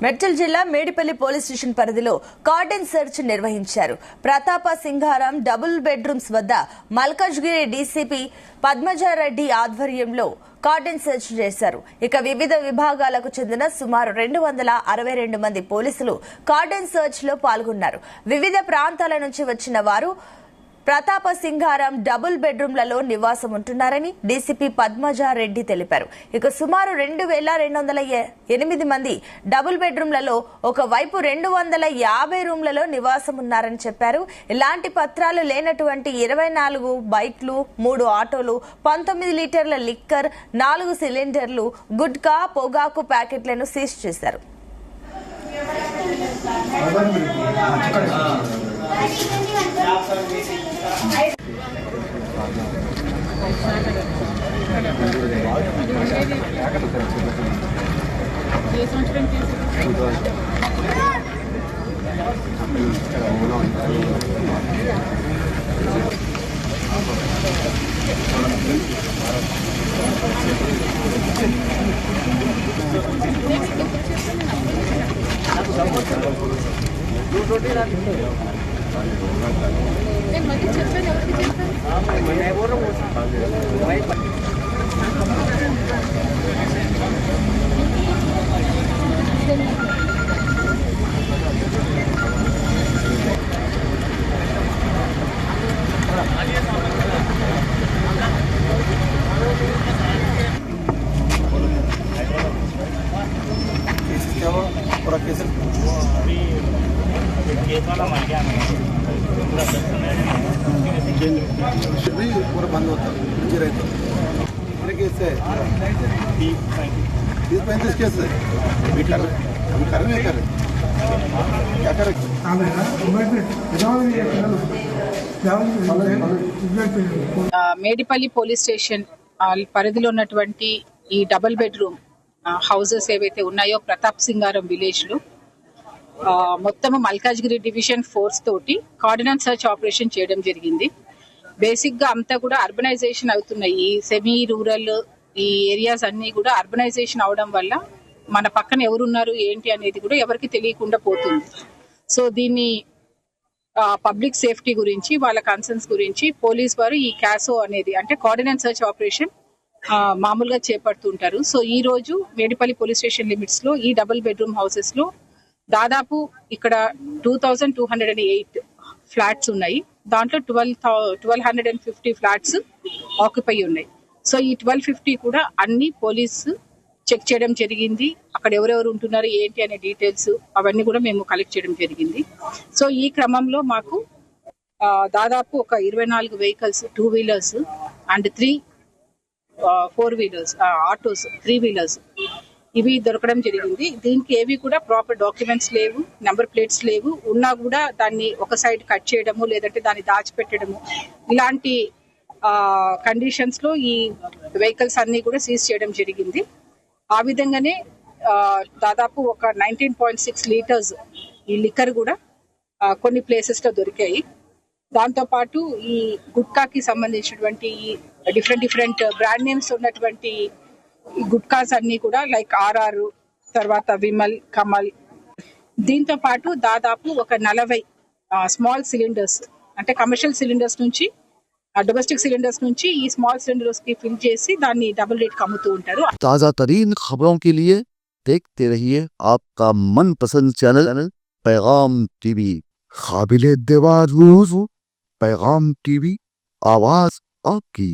మెడ్చల్ జిల్లా Medipalli police station పరిధిలో cordon search నిర్వహించారు. ప్రతాప సింగారం డబుల్ బెడ్రూమ్స్ వద్ద మల్కాజ్గిరి డీసీపీ పద్మజారెడ్డి ఆధ్వర్యంలో కార్డన్ సెర్చ్ చేశారు. ఇక వివిధ విభాగాలకు చెందిన సుమారు 262 మంది పోలీసులు కార్డన్ సెర్చ్ లో పాల్గొన్నారు. వివిధ ప్రాంతాల నుంచి వచ్చిన వారు ప్రతాప సింగారం డబుల్ బెడ్రూమ్లలో నివాసం ఉంటున్నారని డీసీపీ పద్మజారెడ్డి తెలిపారు. ఇక సుమారు 2208 మంది డబుల్ బెడ్రూమ్లలో ఒకవైపు 250 రూమ్లలో నివాసం ఉన్నారని చెప్పారు. ఇలాంటి పత్రాలు లేనటువంటి 24 బైక్లు, 3 ఆటోలు, 19 లీటర్ల లిక్కర్, 4 సిలిండర్లు, గుట్కా, పొగాకు ప్యాకెట్లను సీజ్ చేశారు. पूरा बंद होता है रहता है केस है 30-35 केस है अभी कर रहे क्या कर మేడిపల్లి పోలీస్ స్టేషన్ పరిధిలో ఉన్నటువంటి ఈ డబుల్ బెడ్రూమ్ హౌసెస్ ఏవైతే ఉన్నాయో ప్రతాప్ సింగారం విలేజ్ లో మొత్తం మల్కాజ్గిరి డివిజన్ ఫోర్స్ తోటి కార్డినెన్స్ సర్చ్ ఆపరేషన్ చేయడం జరిగింది. బేసిక్ గా అంతా కూడా అర్బనైజేషన్ అవుతున్నాయి. ఈ సెమీ రూరల్ ఈ ఏరియాస్ అన్ని కూడా అర్బనైజేషన్ అవడం వల్ల మన పక్కన ఎవరున్నారు ఏంటి అనేది కూడా ఎవరికి తెలియకుండా పోతుంది. సో దీన్ని పబ్లిక్ సేఫ్టీ గురించి వాళ్ళ కన్సర్న్స్ గురించి పోలీస్ వారు ఈ క్యాసో అనేది అంటే కార్డినెన్స్ సర్చ్ ఆపరేషన్ మామూలుగా చేపడుతుంటారు. సో ఈ రోజు మేడిపల్లి పోలీస్ స్టేషన్ లిమిట్స్ లో ఈ డబుల్ బెడ్రూమ్ హౌసెస్ లో దాదాపు ఇక్కడ 2208 ఫ్లాట్స్ ఉన్నాయి. దాంట్లో 1250 ఫ్లాట్స్ ఆక్యుపై ఉన్నాయి. సో ఈ 1250 కూడా అన్ని పోలీసు చెక్ చేయడం జరిగింది. అక్కడ ఎవరెవరు ఉంటున్నారు ఏంటి అనే డీటెయిల్స్ అవన్నీ కూడా మేము కలెక్ట్ చేయడం జరిగింది. సో ఈ క్రమంలో మాకు దాదాపు ఒక 24 vehicles 2 wheelers and 3 4 wheelers autos 3 wheelers ఇవి దొరకడం జరిగింది. దీనికి ఏవి కూడా ప్రాపర్ డాక్యుమెంట్స్ లేవు, నెంబర్ ప్లేట్స్ లేవు. ఉన్నా కూడా దాన్ని ఒక సైడ్ కట్ చేయడము లేదంటే దాన్ని దాచిపెట్టడము ఇలాంటి కండిషన్స్ లో ఈ వెహికల్స్ అన్ని కూడా సీజ్ చేయడం జరిగింది. ఆ విధంగానే దాదాపు ఒక 19.6 లీటర్స్ ఈ లిక్కర్ కూడా కొన్ని ప్లేసెస్ లో దొరికాయి. దాంతో పాటు ఈ గుట్కాకి సంబంధించినటువంటి డిఫరెంట్ బ్రాండ్ నేమ్స్ ఉన్నటువంటి ఈ గుట్కాస్ అన్ని కూడా లైక్ ఆర్ఆర్, తర్వాత విమల్, కమల్, దీంతో పాటు దాదాపు ఒక 40 స్మాల్ సిలిండర్స్ అంటే కమర్షియల్ సిలిండర్స్ నుంచి डोमेस्टिक सिलेंडर्स నుంచి ఈ స్మాల్ సిలిండర్స్ కి ఫిల్ చేసి దాన్ని డబుల్ రేట్ కి అమ్ముతూ ఉంటారు. ताज़ा तरीन खबरों के लिए देखते रहिए आपका मनपसंद चैनल पैगाम टीवी। काबिल-ए-एतबार न्यूज़ पैगाम टीवी, आवाज आपकी।